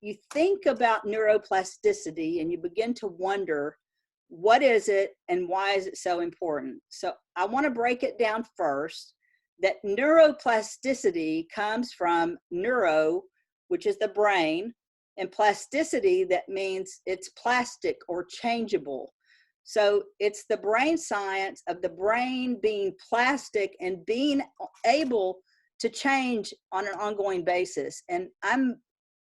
you think about neuroplasticity and you begin to wonder, what is it and why is it so important? So I want to break it down first, that neuroplasticity comes from neuro, which is the brain, and plasticity, that means it's plastic or changeable. So it's the brain science of the brain being plastic and being able to change on an ongoing basis. And I'm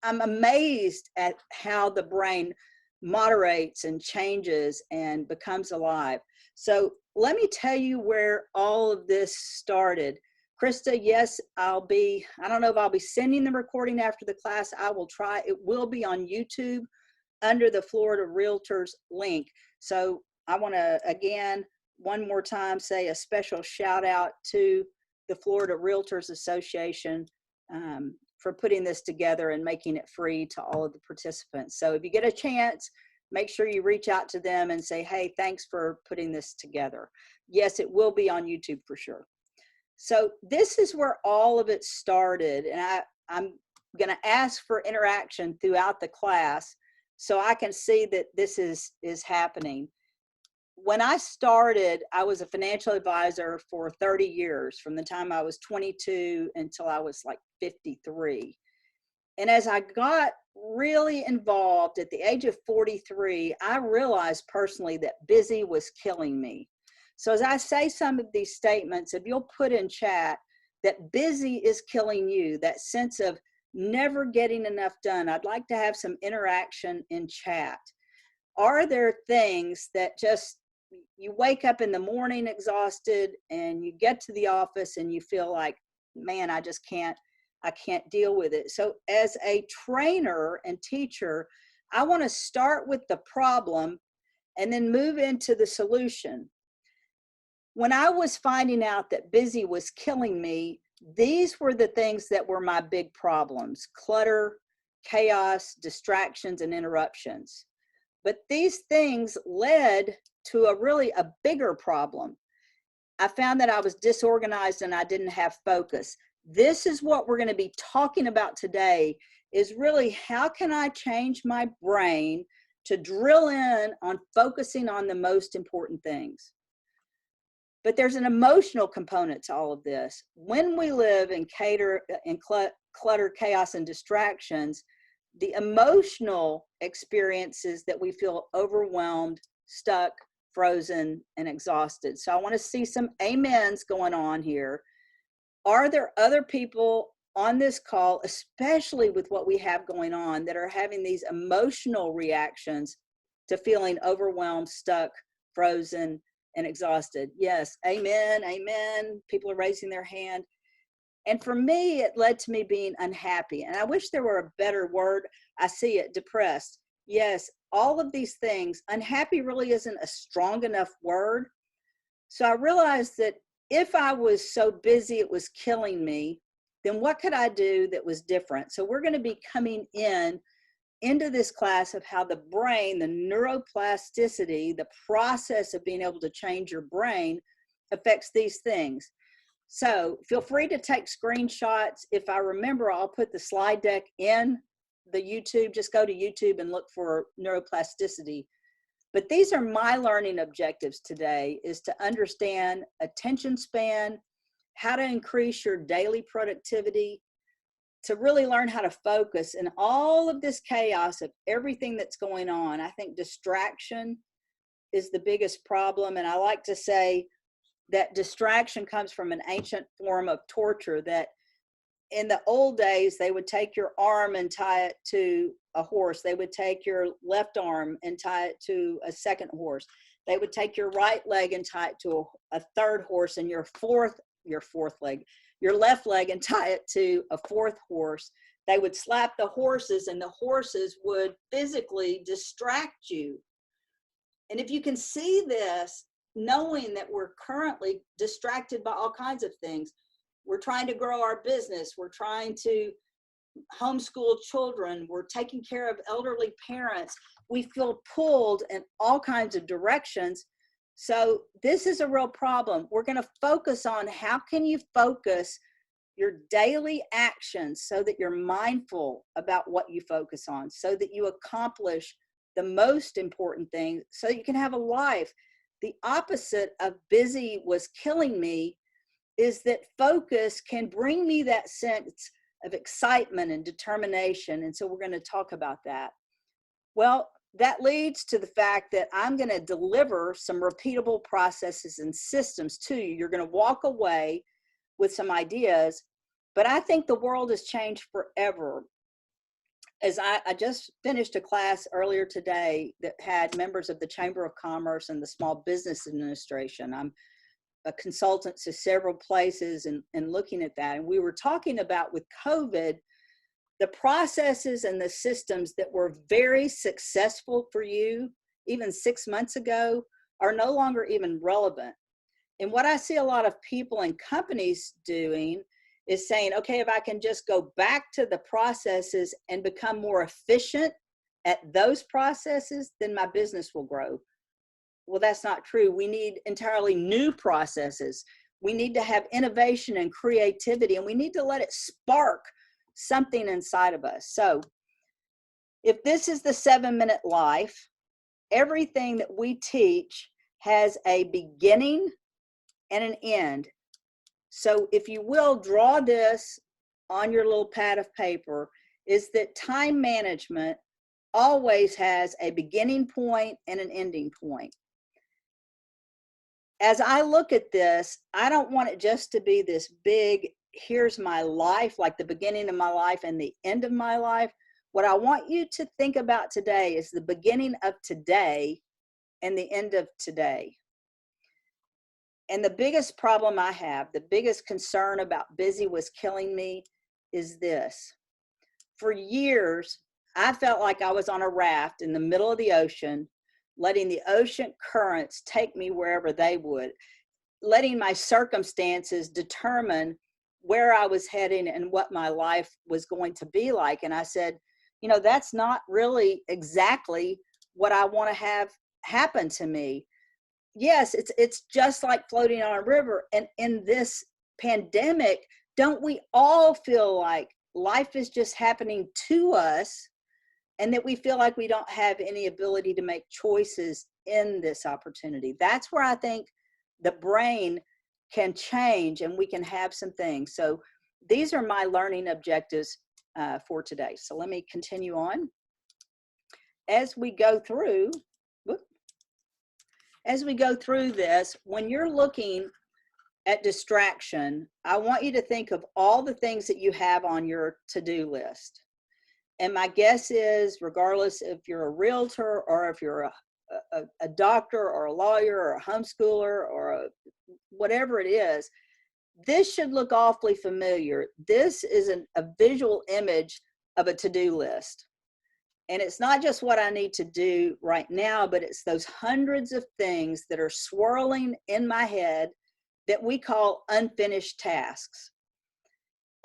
amazed at how the brain moderates and changes and becomes alive. So let me tell you where all of this started. Krista, yes, I don't know if I'll be sending the recording after the class. I will try. It will be on YouTube under the Florida Realtors link. So I want to, again, one more time, say a special shout out to the Florida Realtors Association for putting this together and making it free to all of the participants. So if you get a chance, make sure you reach out to them and say, hey, thanks for putting this together. Yes, it will be on YouTube for sure. So this is where all of it started. And I'm going to ask for interaction throughout the class so I can see that this is happening. When I started, I was a financial advisor for 30 years, from the time I was 22 until I was like 53. And as I got really involved at the age of 43, I realized personally that busy was killing me. So as I say some of these statements, if you'll put in chat that busy is killing you, that sense of never getting enough done, I'd like to have some interaction in chat. Are there things that just, you wake up in the morning exhausted and you get to the office and you feel like, man, I can't deal with it. So as a trainer and teacher, I want to start with the problem and then move into the solution. When I was finding out that busy was killing me, these were the things that were my big problems: clutter, chaos, distractions, and interruptions. But these things led to a bigger problem. I found that I was disorganized and I didn't have focus. This is what we're going to be talking about today, is really how can I change my brain to drill in on focusing on the most important things. But there's an emotional component to all of this. When we live in clutter, chaos, and distractions, the emotional experiences that we feel overwhelmed, stuck, frozen, and exhausted. So I want to see some amens going on here. Are there other people on this call, especially with what we have going on, that are having these emotional reactions to feeling overwhelmed, stuck, frozen, and exhausted? Yes, amen, amen. People are raising their hand. And for me, it led to me being unhappy. And I wish there were a better word. I see it, depressed. Yes, all of these things. Unhappy really isn't a strong enough word. So I realized that if I was so busy it was killing me, then what could I do that was different? So we're going to be coming into this class of how the brain, the neuroplasticity, the process of being able to change your brain affects these things. So feel free to take screenshots. If I remember, I'll put the slide deck in the YouTube. Just go to YouTube and look for neuroplasticity. But these are my learning objectives today, is to understand attention span, how to increase your daily productivity, to really learn how to focus in all of this chaos of everything that's going on. I think distraction is the biggest problem. And I like to say that distraction comes from an ancient form of torture, that in the old days, they would take your arm and tie it to a horse. They would take your left arm and tie it to a second horse. They would take your right leg and tie it to a third horse, and your left leg and tie it to a fourth horse. They would slap the horses, and the horses would physically distract you. And if you can see this, knowing that we're currently distracted by all kinds of things, we're trying to grow our business, we're trying to homeschool children, we're taking care of elderly parents, we feel pulled in all kinds of directions. So this is a real problem. We're going to focus on how can you focus your daily actions so that you're mindful about what you focus on, so that you accomplish the most important thing, so you can have a life. The opposite of busy was killing me is that focus can bring me that sense of excitement and determination. And so we're going to talk about that. Well, that leads to the fact that I'm going to deliver some repeatable processes and systems to you. You're going to walk away with some ideas, but I think the world has changed forever. As I just finished a class earlier today that had members of the Chamber of Commerce and the Small Business Administration. I'm a consultant to several places and looking at that. And we were talking about with COVID, the processes and the systems that were very successful for you even 6 months ago are no longer even relevant. And what I see a lot of people and companies doing is saying, okay, if I can just go back to the processes and become more efficient at those processes, then my business will grow. Well, that's not true. We need entirely new processes. We need to have innovation and creativity, and we need to let it spark something inside of us. So if this is the 7-minute life, everything that we teach has a beginning and an end. So if you will, draw this on your little pad of paper, is that time management always has a beginning point and an ending point. As I look at this, I don't want it just to be this big, here's my life, like the beginning of my life and the end of my life. What I want you to think about today is the beginning of today and the end of today. And the biggest problem I have, the biggest concern about busy was killing me is this. For years, I felt like I was on a raft in the middle of the ocean, letting the ocean currents take me wherever they would, letting my circumstances determine where I was heading and what my life was going to be like. And I said, you know, that's not really exactly what I want to have happen to me. Yes, it's just like floating on a river. And in this pandemic, don't we all feel like life is just happening to us, and that we feel like we don't have any ability to make choices in this opportunity? That's where I think the brain can change and we can have some things. So these are my learning objectives for today. So let me continue on. As we go through, this, when you're looking at distraction, I want you to think of all the things that you have on your to-do list. And my guess is, regardless if you're a realtor or if you're a doctor or a lawyer or a homeschooler or whatever it is, this should look awfully familiar. This is a visual image of a to-do list. And it's not just what I need to do right now, but it's those hundreds of things that are swirling in my head that we call unfinished tasks.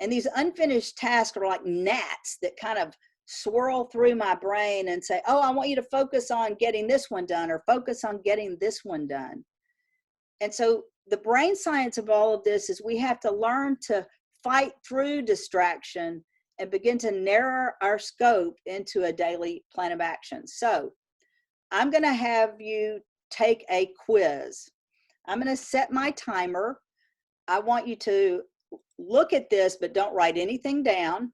And these unfinished tasks are like gnats that kind of swirl through my brain and say, oh, I want you to focus on getting this one done, or focus on getting this one done. And so the brain science of all of this is we have to learn to fight through distraction and begin to narrow our scope into a daily plan of action. So I'm going to have you take a quiz. I'm going to set my timer. I want you to look at this, but don't write anything down.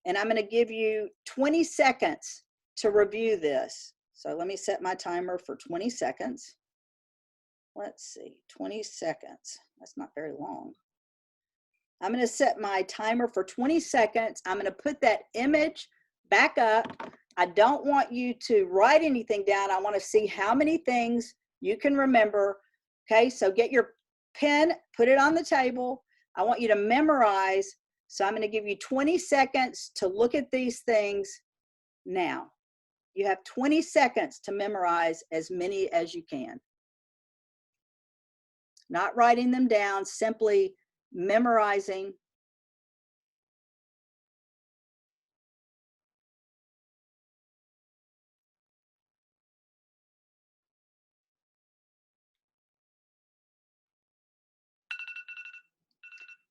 And I'm going to give you 20 seconds to review this. So let me set my timer for 20 seconds. Let's see, 20 seconds. That's not very long. I'm going to set my timer for 20 seconds. I'm going to put that image back up. I don't want you to write anything down. I want to see how many things you can remember. Okay, so get your pen, put it on the table. I want you to memorize. So I'm going to give you 20 seconds to look at these things now. You have 20 seconds to memorize as many as you can. Not writing them down, simply memorizing.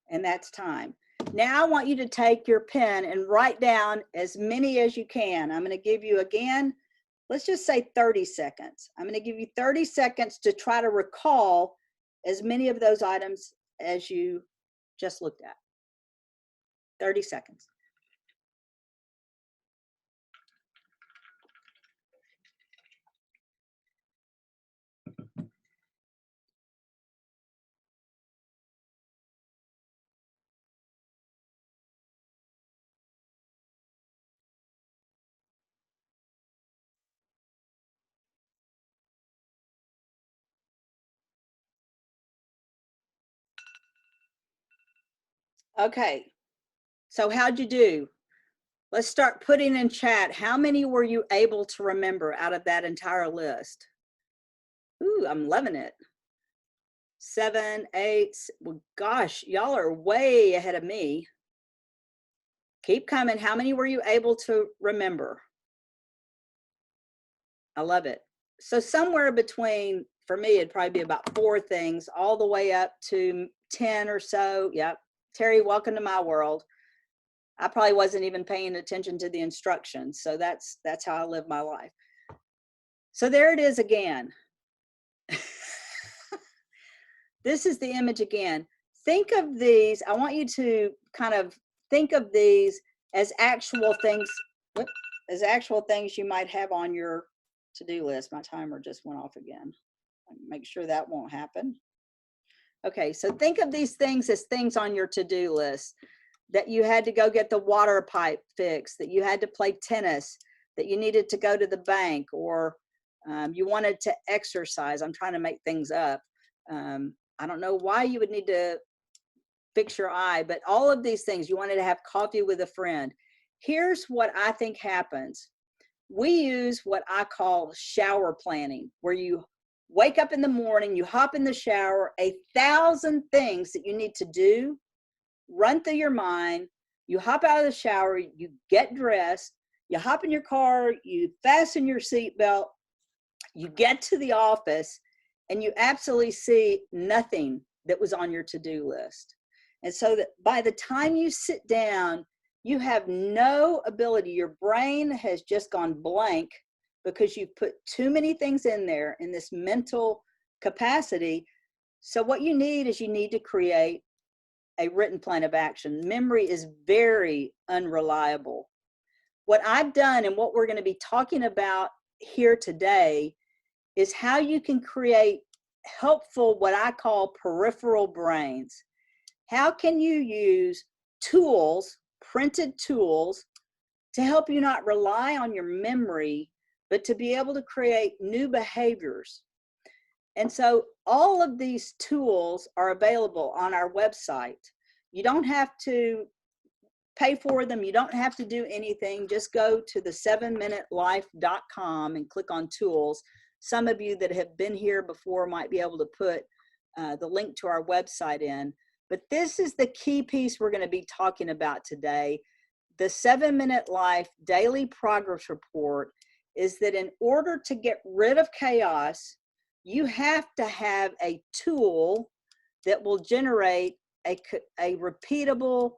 And that's time. Now I want you to take your pen and write down as many as you can. I'm going to give you again, let's just say 30 seconds. I'm going to give you 30 seconds to try to recall as many of those items as you just looked at. 30 seconds. Okay, so how'd you do? Let's start putting in chat. How many were you able to remember out of that entire list? Ooh, I'm loving it. 7, 8, well, gosh, y'all are way ahead of me. Keep coming. How many were you able to remember? I love it. So somewhere between, for me, it'd probably be about 4 things, all the way up to 10 or so. Yep. Terry, welcome to my world. I probably wasn't even paying attention to the instructions. So that's how I live my life. So there it is again. This is the image again. Think of these. I want you to kind of think of these as actual things, you might have on your to-do list. My timer just went off again. Make sure that won't happen. Okay, so think of these things as things on your to-do list, that you had to go get the water pipe fixed, that you had to play tennis, that you needed to go to the bank, or you wanted to exercise. I'm trying to make things up. I don't know why you would need to fix your eye, but all of these things, you wanted to have coffee with a friend. Here's what I think happens. We use what I call shower planning, where you wake up in the morning, you hop in the shower, 1,000 things that you need to do run through your mind. You hop out of the shower, you get dressed, you hop in your car, you fasten your seatbelt, you get to the office, and you absolutely see nothing that was on your to-do list. And so that by the time you sit down, you have no ability. Your brain has just gone blank because you've put too many things in there in this mental capacity. So what you need is you need to create a written plan of action. Memory is very unreliable. What I've done and what we're going to be talking about here today is how you can create helpful, what I call peripheral brains. How can you use tools, printed tools, to help you not rely on your memory, but to be able to create new behaviors? And so all of these tools are available on our website. You don't have to pay for them. You don't have to do anything. Just go to the 7minutelife.com and click on tools. Some of you that have been here before might be able to put the link to our website in. But this is the key piece we're going to be talking about today. The 7-Minute Life Daily Progress Report is that in order to get rid of chaos, you have to have a tool that will generate a repeatable,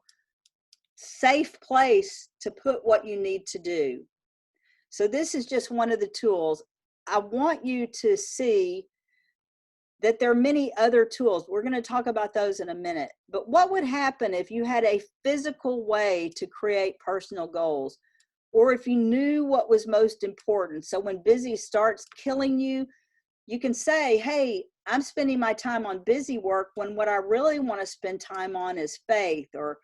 safe place to put what you need to do. So this is just one of the tools. I want you to see that there are many other tools. We're going to talk about those in a minute. But what would happen if you had a physical way to create personal goals, or if you knew what was most important? So when busy starts killing you, you can say, hey, I'm spending my time on busy work when what I really want to spend time on is faith, or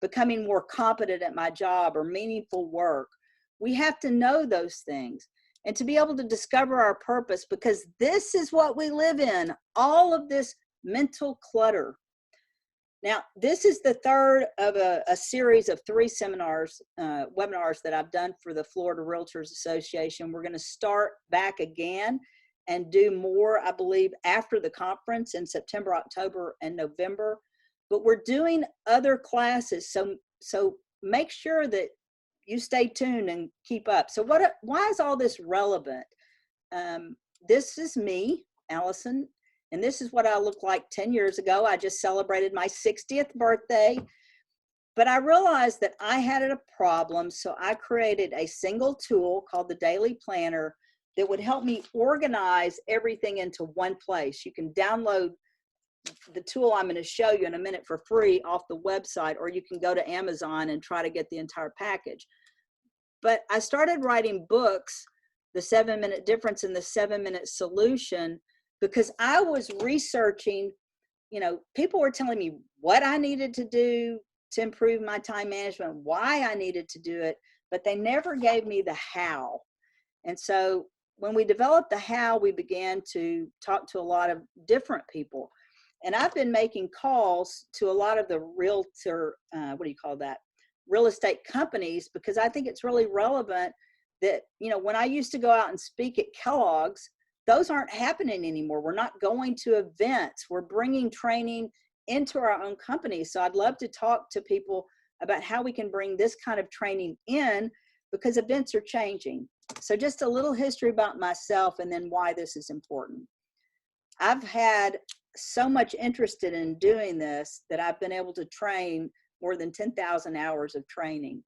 becoming more competent at my job, or meaningful work. We have to know those things and to be able to discover our purpose, because this is what we live in, all of this mental clutter. Now, this is the third of a series of 3 seminars, webinars that I've done for the Florida Realtors Association. We're going to start back again and do more, I believe, after the conference in September, October, and November. But we're doing other classes, so make sure that you stay tuned and keep up. So why is all this relevant? This is me, Allyson, and this is what I looked like 10 years ago. I just celebrated my 60th birthday. But I realized that I had a problem, so I created a single tool called the Daily Planner that would help me organize everything into one place. You can download the tool I'm going to show you in a minute for free off the website, or you can go to Amazon and try to get the entire package. But I started writing books, The 7-Minute Difference and the 7-Minute Solution, because I was researching, you know, people were telling me what I needed to do to improve my time management, why I needed to do it, but they never gave me the how. And so when we developed the how, we began to talk to a lot of different people. And I've been making calls to a lot of the realtor, real estate companies, because I think it's really relevant that, you know, when I used to go out and speak at Kellogg's, those aren't happening anymore. We're not going to events. We're bringing training into our own company. So I'd love to talk to people about how we can bring this kind of training in, because events are changing. So just a little history about myself and then why this is important. I've had so much interest in doing this that I've been able to train more than 10,000 hours of training.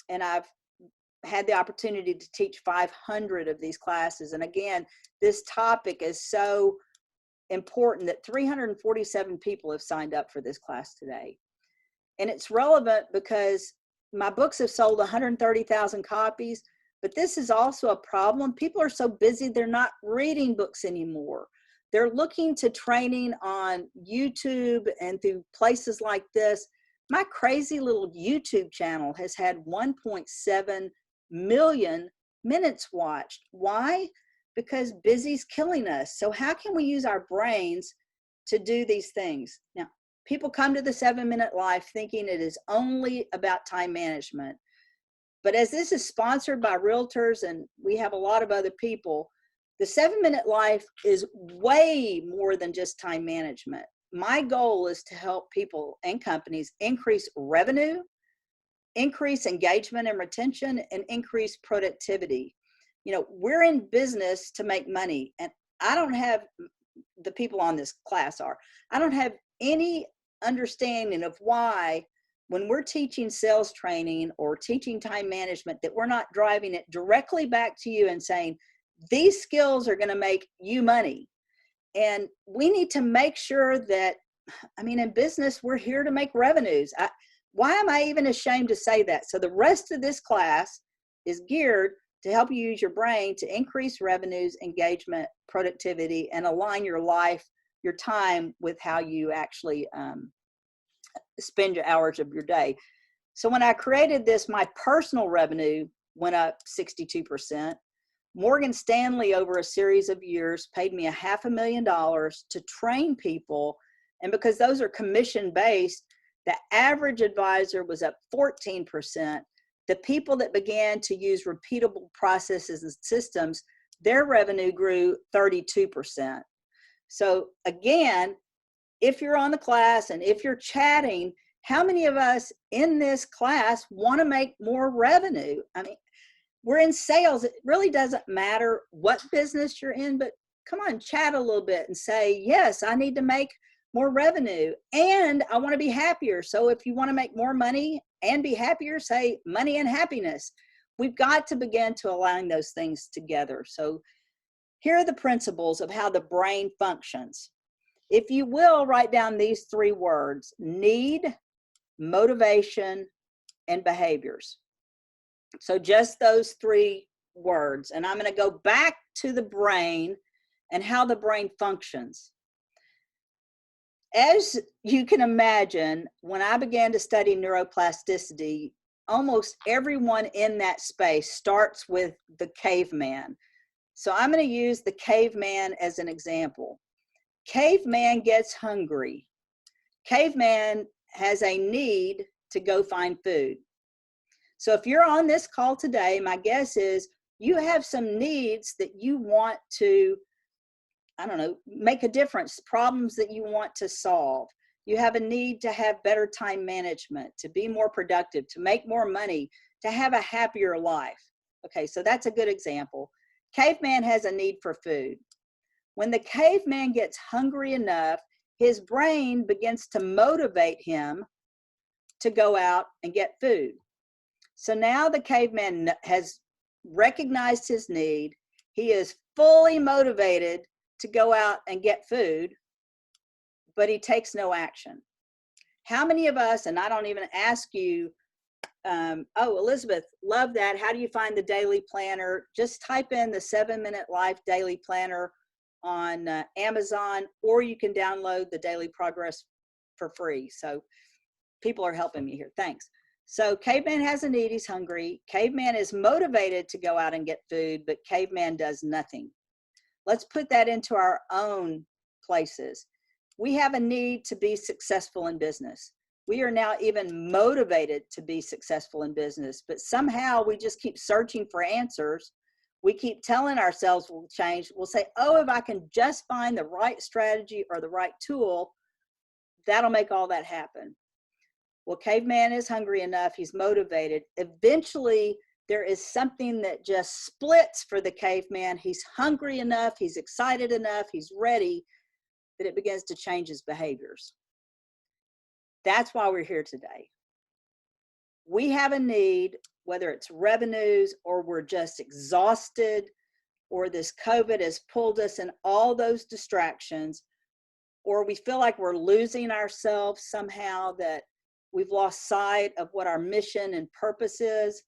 And I've had the opportunity to teach 500 of these classes. And again, this topic is so important that 347 people have signed up for this class today. And it's relevant because my books have sold 130,000 copies, but this is also a problem. People are so busy, they're not reading books anymore. They're looking to training on YouTube and through places like this. My crazy little YouTube channel has had 1.7 million minutes watched. Why? Because busy's killing us. So how can we use our brains to do these things? Now, people come to the 7-Minute Life thinking it is only about time management. But as this is sponsored by realtors and we have a lot of other people, the 7-Minute Life is way more than just time management. My goal is to help people and companies increase revenue, increase engagement and retention, and increase productivity. You know, we're in business to make money, and I don't have, the people on this class are, I don't have any understanding of why when we're teaching sales training or teaching time management that we're not driving it directly back to you and saying, these skills are going to make you money. And we need to make sure that, I mean, in business, we're here to make revenues. Why am I even ashamed to say that? So the rest of this class is geared to help you use your brain to increase revenues, engagement, productivity, and align your life, your time with how you actually spend your hours of your day. So when I created this, my personal revenue went up 62%. Morgan Stanley, over a series of years, paid me $500,000 to train people. And because those are commission-based, the average advisor was up 14%. The people that began to use repeatable processes and systems, their revenue grew 32%. So again, if you're on the class and if you're chatting, how many of us in this class want to make more revenue? I mean, we're in sales. It really doesn't matter what business you're in, but come on, chat a little bit and say, yes, I need to make more revenue and I want to be happier. So if you want to make more money and be happier, say money and happiness. We've got to begin to align those things together. So here are the principles of how the brain functions. If you will, write down these 3 words: need, motivation, and behaviors. So just those 3 words. And I'm going to go back to the brain and how the brain functions. As you can imagine, when I began to study neuroplasticity, almost everyone in that space starts with the caveman. So I'm going to use the caveman as an example. Caveman gets hungry. Caveman has a need to go find food. So if you're on this call today, my guess is you have some needs that you want to, I don't know, make a difference, problems that you want to solve. You have a need to have better time management, to be more productive, to make more money, to have a happier life. Okay, so that's a good example. Caveman has a need for food. When the caveman gets hungry enough, his brain begins to motivate him to go out and get food. So now the caveman has recognized his need. He is fully motivated to go out and get food, but he takes no action. How many of us, and I don't even ask you, oh, Elizabeth, love that. How do you find the daily planner? Just type in the 7-Minute Life Daily Planner on Amazon, or you can download the Daily Progress for free. So people are helping me here. Thanks. So caveman has a need. He's hungry. Caveman is motivated to go out and get food, but caveman does nothing. Let's put that into our own places. We have a need to be successful in business. We are now even motivated to be successful in business, but somehow we just keep searching for answers. We keep telling ourselves we'll change. We'll say, oh, if I can just find the right strategy or the right tool, that'll make all that happen. Well, caveman is hungry enough. He's motivated. Eventually, there is something that just splits for the caveman. He's hungry enough. He's excited enough. He's ready that it begins to change his behaviors. That's why we're here today. We have a need, whether it's revenues or we're just exhausted or this COVID has pulled us in all those distractions, or we feel like we're losing ourselves somehow, that we've lost sight of what our mission and purpose is.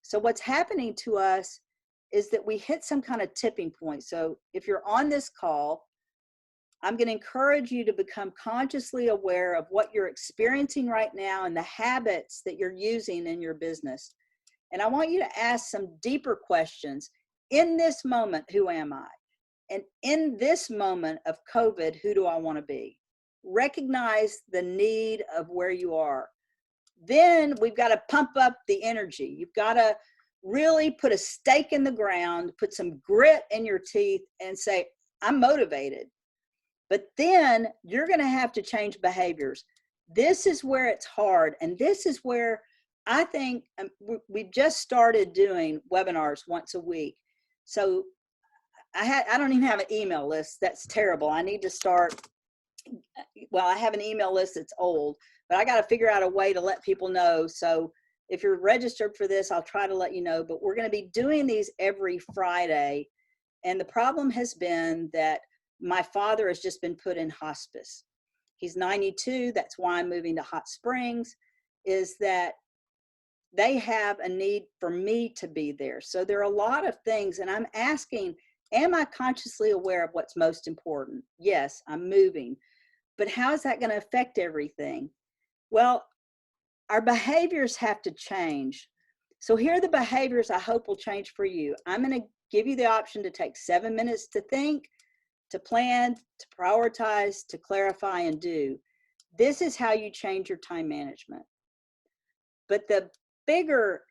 So what's happening to us is that we hit some kind of tipping point. So if you're on this call, I'm going to encourage you to become consciously aware of what you're experiencing right now and the habits that you're using in your business. And I want you to ask some deeper questions. In this moment, who am I? And in this moment of COVID, who do I want to be? Recognize the need of where you are. Then we've got to pump up the energy. You've got to really put a stake in the ground, put some grit in your teeth and say, I'm motivated. But then you're going to have to change behaviors. This is where it's hard. And this is where I think we've just started doing webinars once a week. So I don't even have an email list. That's terrible. I need to start. Well, I have an email list that's old, but I got to figure out a way to let people know. So if you're registered for this, I'll try to let you know, but we're going to be doing these every Friday. And the problem has been that my father has just been put in hospice. He's 92. That's why I'm moving to Hot Springs, is that they have a need for me to be there. So there are a lot of things, and I'm asking, am I consciously aware of what's most important? Yes, I'm moving. But how is that going to affect everything? Well, our behaviors have to change. So here are the behaviors I hope will change for you. I'm going to give you the option to take 7 minutes to think, to plan, to prioritize, to clarify, and do. This is how you change your time management. But the bigger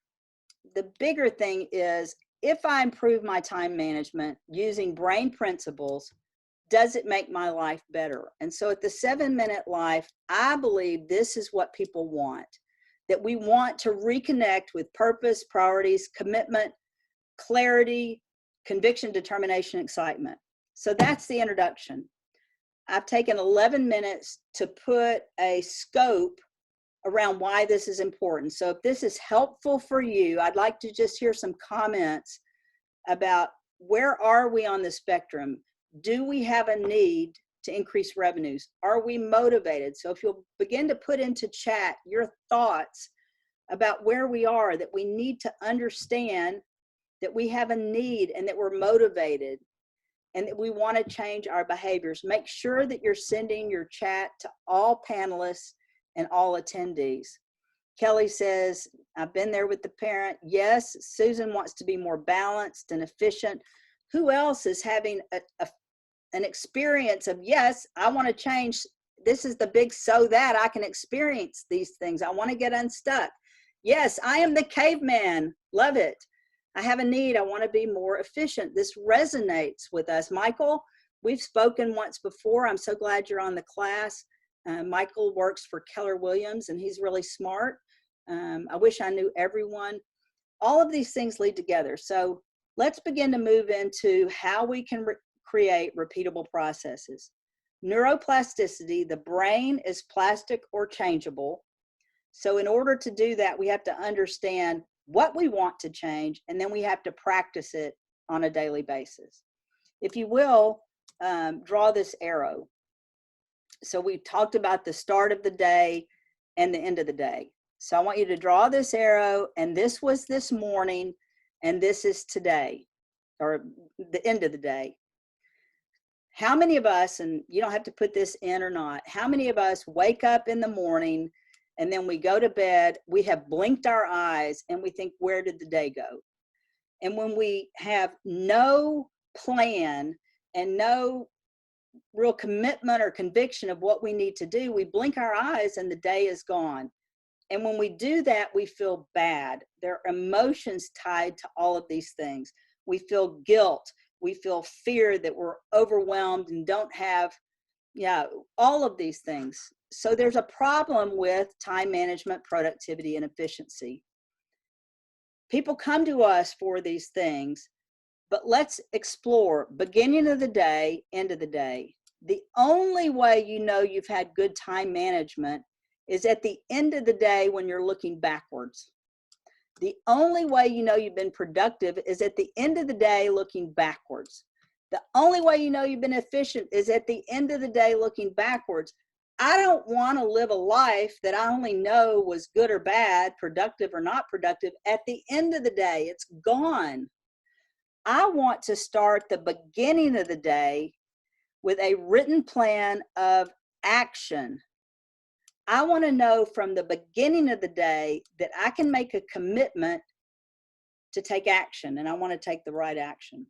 thing is, if I improve my time management using brain principles, does it make my life better? And so at the 7-Minute Life, I believe this is what people want, that we want to reconnect with purpose, priorities, commitment, clarity, conviction, determination, excitement. So that's the introduction. I've taken 11 minutes to put a scope around why this is important. So if this is helpful for you, I'd like to just hear some comments about where are we on the spectrum? Do we have a need to increase revenues? Are we motivated? So if you'll begin to put into chat your thoughts about where we are, that we need to understand that we have a need and that we're motivated and that we want to change our behaviors. Make sure that you're sending your chat to all panelists and all attendees. Kelly says, I've been there with the parent. Yes, Susan wants to be more balanced and efficient. Who else is having an experience of, yes, I want to change. This is the big so that I can experience these things. I want to get unstuck. Yes, I am the caveman. Love it. I have a need. I want to be more efficient. This resonates with us. Michael, we've spoken once before. I'm so glad you're on the class. Michael works for Keller Williams, and he's really smart. I wish I knew everyone. All of these things lead together. So let's begin to move into how we can create repeatable processes. Neuroplasticity, the brain is plastic or changeable. So in order to do that, we have to understand what we want to change, and then we have to practice it on a daily basis. If you will, draw this arrow. So we talked about the start of the day and the end of the day. So I want you to draw this arrow, and this was this morning, and this is today, or the end of the day. How many of us, and you don't have to put this in or not, how many of us wake up in the morning and then we go to bed, we have blinked our eyes and we think, where did the day go? And when we have no plan and no real commitment or conviction of what we need to do, we blink our eyes and the day is gone. And when we do that, we feel bad. There are emotions tied to all of these things. We feel guilt. We feel fear that we're overwhelmed and don't have, all of these things. So there's a problem with time management, productivity, and efficiency. People come to us for these things, but let's explore beginning of the day, end of the day. The only way you know you've had good time management is at the end of the day when you're looking backwards. The only way you know you've been productive is at the end of the day looking backwards. The only way you know you've been efficient is at the end of the day looking backwards. I don't want to live a life that I only know was good or bad, productive or not productive. At the end of the day, it's gone. I want to start the beginning of the day with a written plan of action. I want to know from the beginning of the day that I can make a commitment to take action, and I want to take the right action.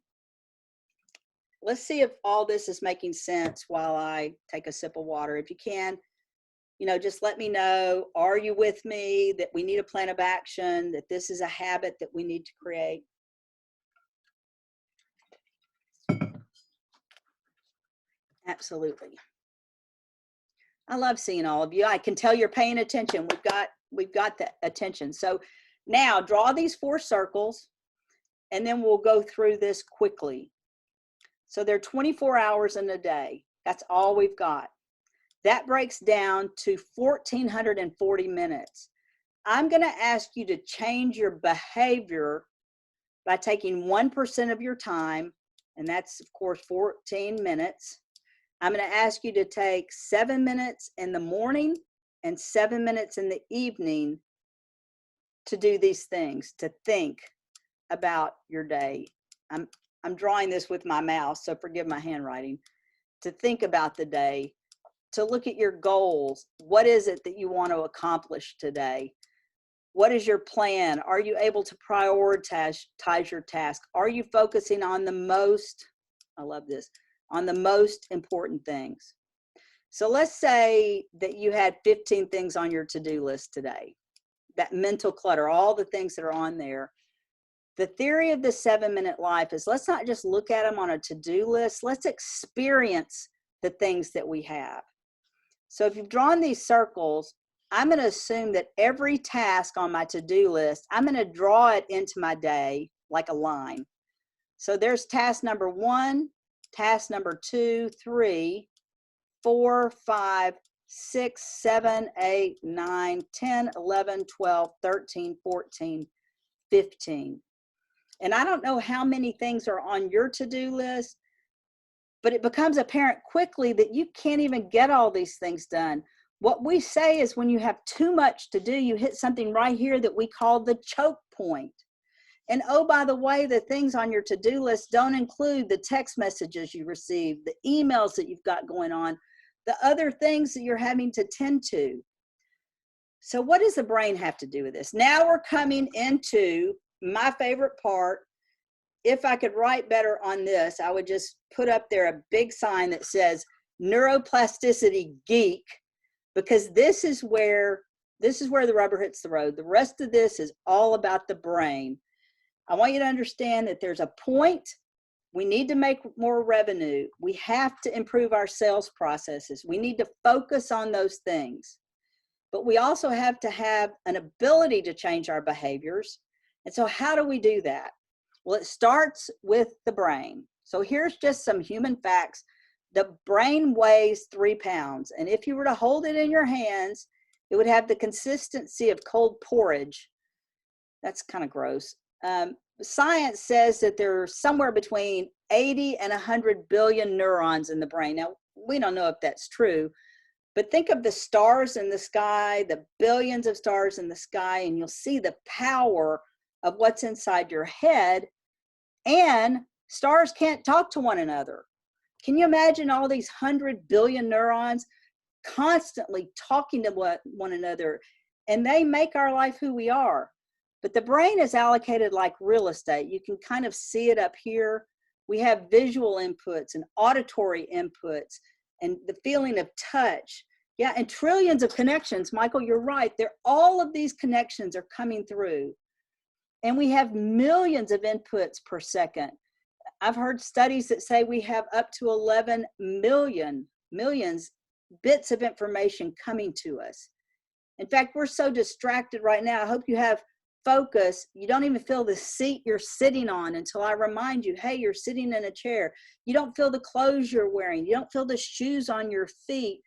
Let's see if all this is making sense while I take a sip of water. If you can, just let me know. Are you with me that we need a plan of action, that this is a habit that we need to create? Absolutely. I love seeing all of you. I can tell you're paying attention. We've got the attention. So now draw these 4 circles, and then we'll go through this quickly. So there are 24 hours in a day. That's all we've got. That breaks down to 1,440 minutes. I'm going to ask you to change your behavior by taking 1% of your time, and that's, of course, 14 minutes. I'm going to ask you to take 7 minutes in the morning and 7 minutes in the evening to do these things, to think about your day. I'm drawing this with my mouse, so forgive my handwriting. To think about the day, to look at your goals. What is it that you want to accomplish today? What is your plan? Are you able to prioritize your task? Are you focusing on the most, I love this, on the most important things? So let's say that you had 15 things on your to-do list today. That mental clutter, all the things that are on there. The theory of the 7-minute life is let's not just look at them on a to-do list. Let's experience the things that we have. So if you've drawn these circles, I'm going to assume that every task on my to-do list, I'm going to draw it into my day like a line. So there's task number 1, task number 2, 3, 4, 5, 6, 7, 8, 9, 10, 11, 12, 13, 14, 15. And I don't know how many things are on your to-do list, but it becomes apparent quickly that you can't even get all these things done. What we say is when you have too much to do, you hit something right here that we call the choke point. And oh, by the way, the things on your to-do list don't include the text messages you receive, the emails that you've got going on, the other things that you're having to tend to. So what does the brain have to do with this? Now we're coming into my favorite part. If I could write better on this, I would just put up there a big sign that says Neuroplasticity Geek, because this is where the rubber hits the road. The rest of this is all about the brain. I want you to understand that there's a point. We need to make more revenue. We have to improve our sales processes. We need to focus on those things. But we also have to have an ability to change our behaviors. And so how do we do that? Well, it starts with the brain. So here's just some human facts. The brain weighs 3 pounds. And if you were to hold it in your hands It would have the consistency of cold porridge. That's kind of gross. Science says that there are somewhere between 80 and 100 billion neurons in the brain. Now, we don't know if that's true, but think of the stars in the sky, the billions of stars in the sky, and you'll see the power of what's inside your head. And stars can't talk to one another. Can you imagine all these 100 billion neurons constantly talking to one another? And they make our life who we are. But the brain is allocated like real estate. You can kind of see it up here. We have visual inputs and auditory inputs and the feeling of touch. Yeah, and trillions of connections. Michael, you're right. All of these connections are coming through. And we have millions of inputs per second. I've heard studies that say we have up to 11 millions bits of information coming to us. In fact, we're so distracted right now. I hope you have focus. You don't even feel the seat you're sitting on until I remind you, hey, you're sitting in a chair. You don't feel the clothes you're wearing. You don't feel the shoes on your feet.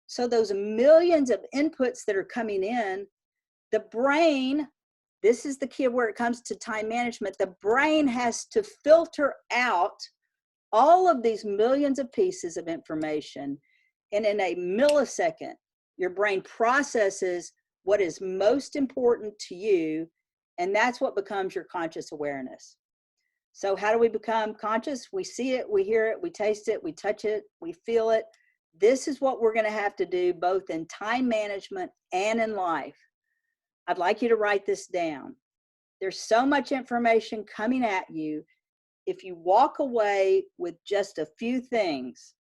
So those millions of inputs that are coming in, the brain, this is the key where it comes to time management. The brain has to filter out all of these millions of pieces of information. And in a millisecond, your brain processes what is most important to you. And that's what becomes your conscious awareness. So how do we become conscious? We see it, we hear it, we taste it, we touch it, we feel it. This is what we're going to have to do both in time management and in life. I'd like you to write this down. There's so much information coming at you. If you walk away with just a few things,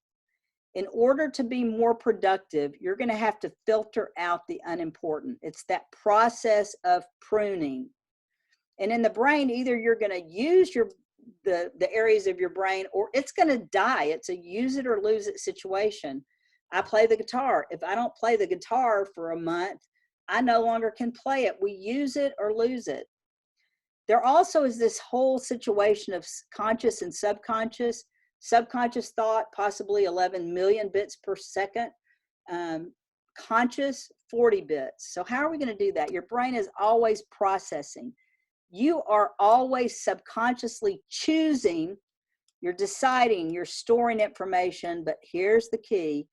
in order to be more productive, you're going to have to filter out the unimportant. It's that process of pruning. And in the brain, either you're going to use the areas of your brain, or it's going to die. It's a use it or lose it situation. I play the guitar. If I don't play the guitar for a month, I no longer can play it. We use it or lose it. There also is this whole situation of conscious and subconscious. Subconscious thought, possibly 11 million bits per second. Conscious, 40 bits. So how are we going to do that? Your brain is always processing. You are always subconsciously choosing. You're deciding, you're storing information, but here's the key.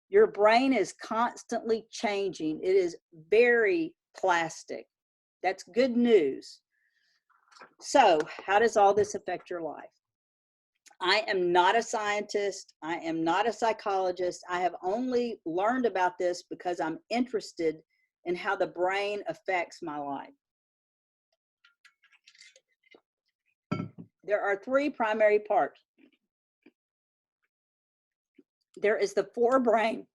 Your brain is constantly changing. It is very plastic. That's good news. So how does all this affect your life? I am not a scientist. I am not a psychologist. I have only learned about this because I'm interested in how the brain affects my life. There are three primary parts. There is the forebrain,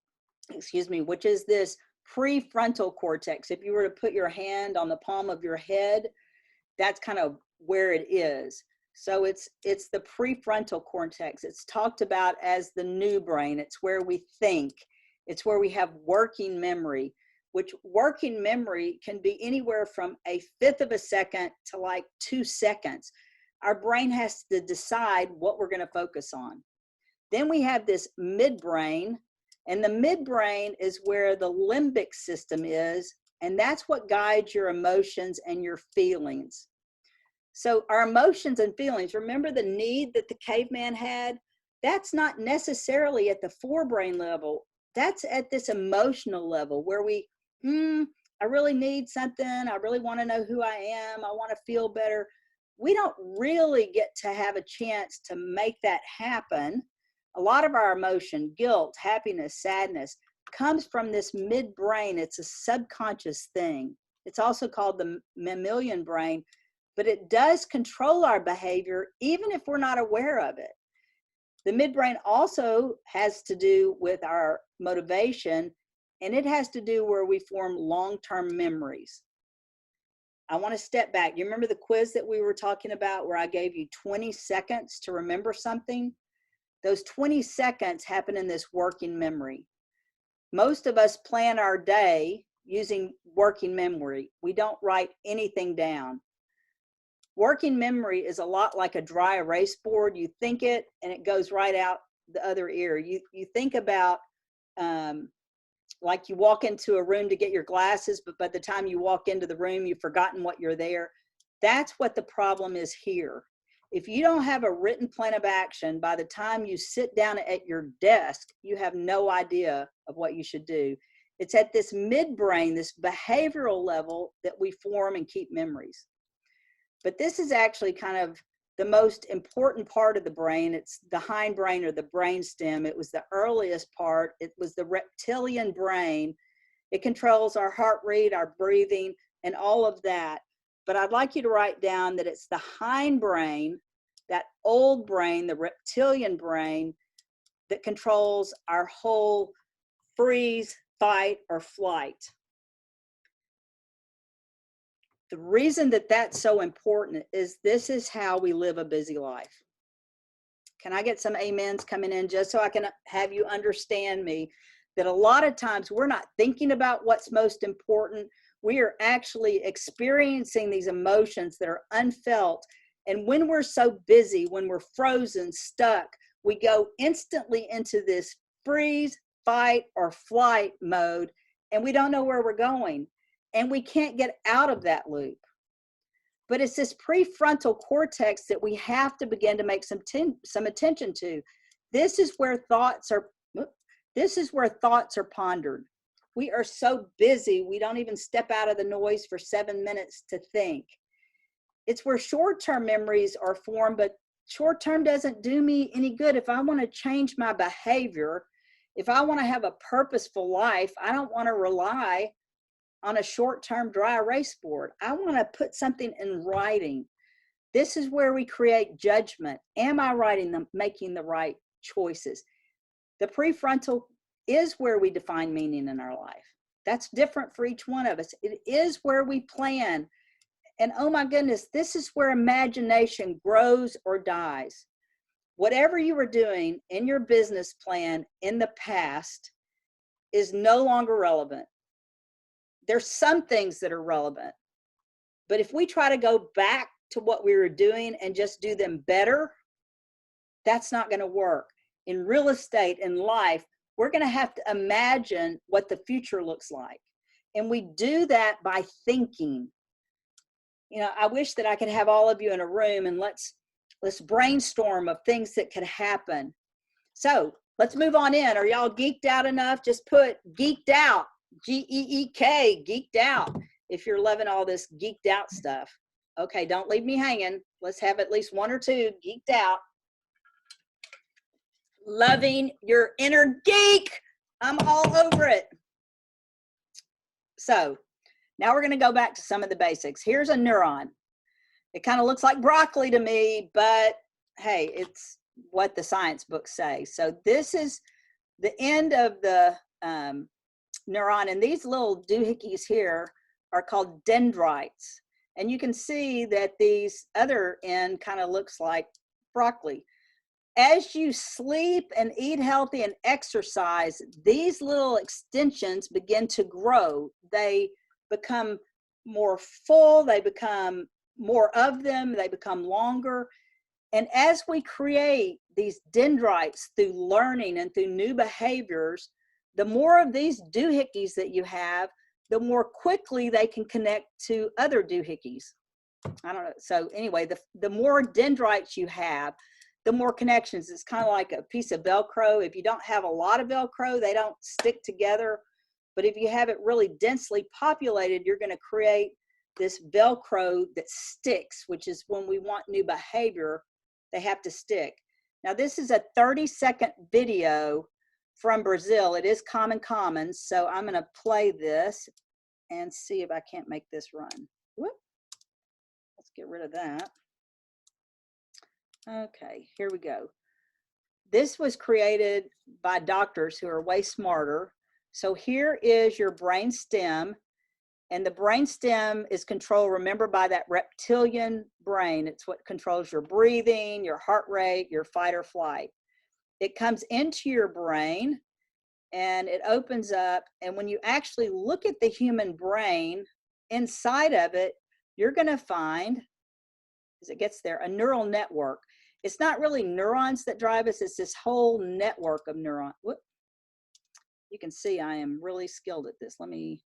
which is this prefrontal cortex. If you were to put your hand on the palm of your head, that's kind of where it is. So it's the prefrontal cortex. It's talked about as the new brain. It's where we think. It's where we have working memory, which working memory can be anywhere from 1/5 of a second to like 2 seconds. Our brain has to decide what we're going to focus on. Then we have this midbrain, and the midbrain is where the limbic system is, and that's what guides your emotions and your feelings. So our emotions and feelings, remember the need that the caveman had? That's not necessarily at the forebrain level. That's at this emotional level where we, I really need something. I really want to know who I am. I want to feel better. We don't really get to have a chance to make that happen. A lot of our emotion, guilt, happiness, sadness, comes from this midbrain. It's a subconscious thing. It's also called the mammalian brain, but it does control our behavior even if we're not aware of it. The midbrain also has to do with our motivation, and it has to do where we form long-term memories. I want to step back. You remember the quiz that we were talking about where I gave you 20 seconds to remember something? Those 20 seconds happen in this working memory. Most of us plan our day using working memory. We don't write anything down. Working memory is a lot like a dry erase board. You think it and it goes right out the other ear. You think about like you walk into a room to get your glasses, but by the time you walk into the room, you've forgotten what you're there. That's what the problem is here. If you don't have a written plan of action, by the time you sit down at your desk, you have no idea of what you should do. It's at this midbrain, this behavioral level, that we form and keep memories. But this is actually kind of the most important part of the brain. It's the hindbrain, or the brainstem. It was the earliest part. It was the reptilian brain. It controls our heart rate, our breathing, and all of that. But I'd like you to write down that it's the hindbrain, that old brain, the reptilian brain, that controls our whole freeze, fight, or flight. The reason that that's so important is this is how we live a busy life. Can I get some amens coming in, just so I can have you understand me, that a lot of times we're not thinking about what's most important. We are actually experiencing these emotions that are unfelt. And when we're so busy, when we're frozen, stuck, we go instantly into this freeze, fight, or flight mode, and we don't know where we're going. And we can't get out of that loop. But it's this prefrontal cortex that we have to begin to make some attention to. This is where thoughts are pondered. We are so busy, we don't even step out of the noise for 7 minutes to think. It's where short-term memories are formed, but short-term doesn't do me any good. If I want to change my behavior, if I want to have a purposeful life, I don't want to rely on a short-term dry erase board. I want to put something in writing. This is where we create judgment. Am I making the right choices? The prefrontal is where we define meaning in our life. That's different for each one of us. It is where we plan. And oh my goodness, this is where imagination grows or dies. Whatever you were doing in your business plan in the past is no longer relevant. There's some things that are relevant, but if we try to go back to what we were doing and just do them better, that's not going to work. In real estate, in life, we're going to have to imagine what the future looks like. And we do that by thinking. You know, I wish that I could have all of you in a room and let's brainstorm of things that could happen. So let's move on in. Are y'all geeked out enough? Just put geeked out, G-E-E-K, geeked out, if you're loving all this geeked out stuff. Okay, don't leave me hanging. Let's have at least one or two geeked out. Loving your inner geek. I'm all over it. So now we're going to go back to some of the basics. Here's a neuron. It kind of looks like broccoli to me, but hey, it's what the science books say. So this is the end of the neuron, and these little doohickeys here are called dendrites. And you can see that these other end kind of looks like broccoli. As you sleep and eat healthy and exercise, these little extensions begin to grow. They become more full, they become more of them, they become longer. And as we create these dendrites through learning and through new behaviors, the more of these doohickeys that you have, the more quickly they can connect to other doohickeys. I don't know. So anyway, the more dendrites you have, the more connections. It's kind of like a piece of Velcro. If you don't have a lot of Velcro, they don't stick together. But if you have it really densely populated, you're going to create this Velcro that sticks, which is when we want new behavior, they have to stick. Now, this is a 30-second video from Brazil. It is Common Commons. So I'm going to play this and see if I can't make this run. Whoop. Let's get rid of that. Okay, here we go. This was created by doctors who are way smarter. So here is your brain stem, and the brain stem is controlled, remember, by that reptilian brain. It's what controls your breathing, your heart rate, your fight or flight. It comes into your brain and it opens up, and when you actually look at the human brain, inside of it, you're going to find, as it gets there, a neural network. It's not really neurons that drive us, it's this whole network of neurons. You can see I am really skilled at this. Let me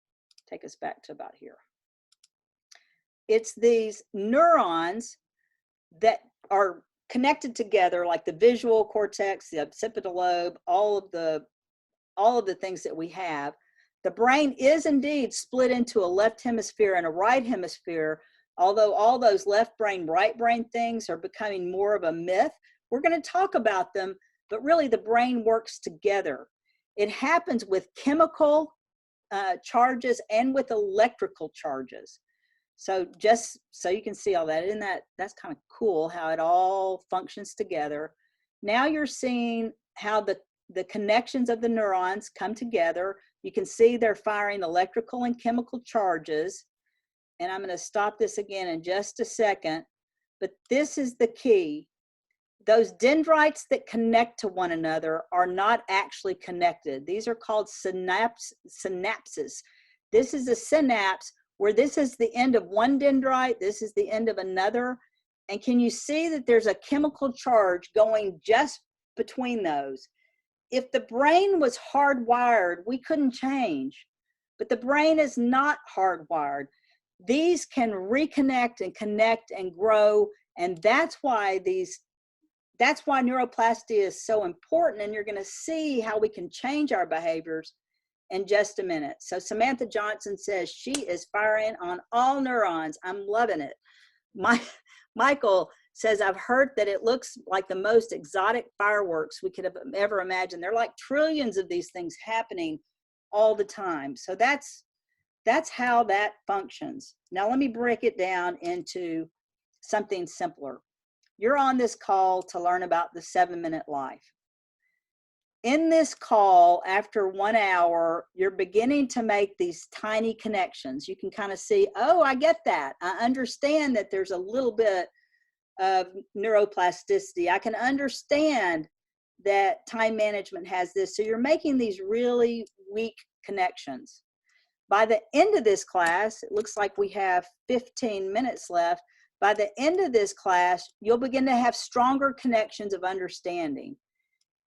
take us back to about here. It's these neurons that are connected together, like the visual cortex, the occipital lobe, all of the things that we have. The brain is indeed split into a left hemisphere and a right hemisphere, although all those left brain, right brain things are becoming more of a myth. We're going to talk about them, but really the brain works together. It happens with chemical charges and with electrical charges. So just so you can see all that, isn't that's kind of cool how it all functions together. Now you're seeing how the connections of the neurons come together. You can see they're firing electrical and chemical charges. And I'm going to stop this again in just a second. But this is the key. Those dendrites that connect to one another are not actually connected. These are called synapses. This is a synapse where this is the end of one dendrite, this is the end of another. And can you see that there's a chemical charge going just between those? If the brain was hardwired, we couldn't change. But the brain is not hardwired. These can reconnect and connect and grow. And that's why neuroplasticity is so important. And you're going to see how we can change our behaviors in just a minute. So Samantha Johnson says she is firing on all neurons. I'm loving it. Michael says, I've heard that it looks like the most exotic fireworks we could have ever imagined. There are like trillions of these things happening all the time. So that's how that functions. Now let me break it down into something simpler. You're on this call to learn about the 7-minute life. In this call, after 1 hour, you're beginning to make these tiny connections. You can kind of see, oh, I get that. I understand that there's a little bit of neuroplasticity. I can understand that time management has this. So you're making these really weak connections. By the end of this class, it looks like we have 15 minutes left. By the end of this class, you'll begin to have stronger connections of understanding.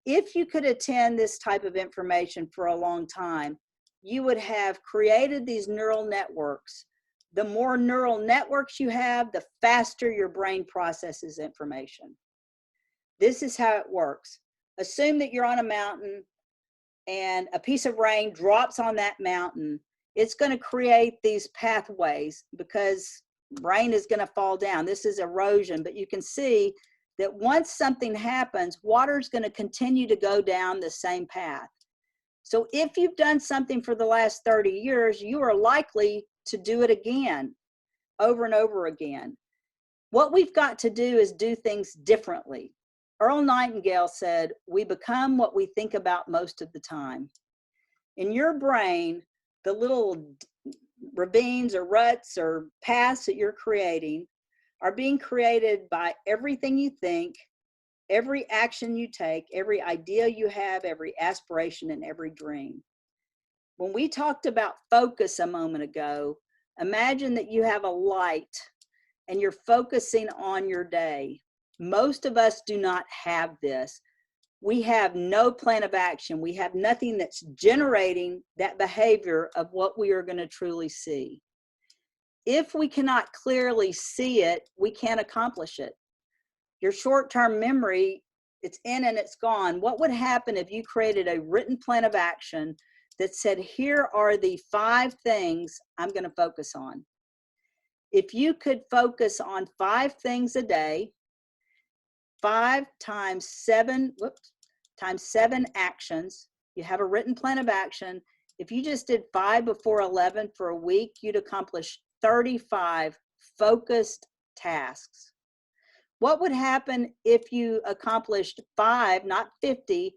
If you could attend this type of information for a long time, you would have created these neural networks. The more neural networks you have, the faster your brain processes information. This is how it works. Assume that you're on a mountain and a piece of rain drops on that mountain. It's going to create these pathways because rain is going to fall down. This is erosion, but you can see that once something happens, water is going to continue to go down the same path. So if you've done something for the last 30 years, you are likely to do it again, over and over again. What we've got to do is do things differently. Earl Nightingale said, we become what we think about most of the time. In your brain, the little ravines or ruts or paths that you're creating are being created by everything you think, every action you take, every idea you have, every aspiration, and every dream. When we talked about focus a moment ago, imagine that you have a light and you're focusing on your day. Most of us do not have this. We have no plan of action. We have nothing that's generating that behavior of what we are going to truly see. If we cannot clearly see it, we can't accomplish it. Your short-term memory, it's in and it's gone. What would happen if you created a written plan of action that said, here are the 5 things I'm going to focus on? If you could focus on 5 things a day, 5 times 7 actions, you have a written plan of action. If you just did 5 before 11 for a week, you'd accomplish 35 focused tasks. What would happen if you accomplished 5, not 50,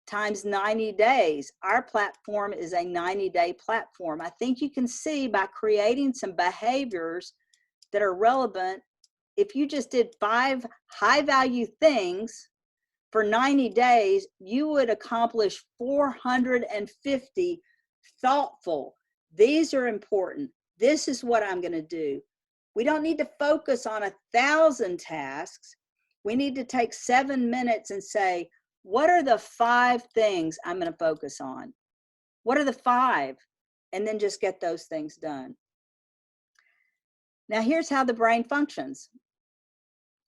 times 90 days? Our platform is a 90-day platform. I think you can see by creating some behaviors that are relevant, if you just did 5 high-value things for 90 days, you would accomplish 450 thoughtful. These are important. This is what I'm going to do. We don't need to focus on 1,000 tasks. We need to take 7 minutes and say, what are the 5 things I'm going to focus on? What are the 5? And then just get those things done. Now, here's how the brain functions.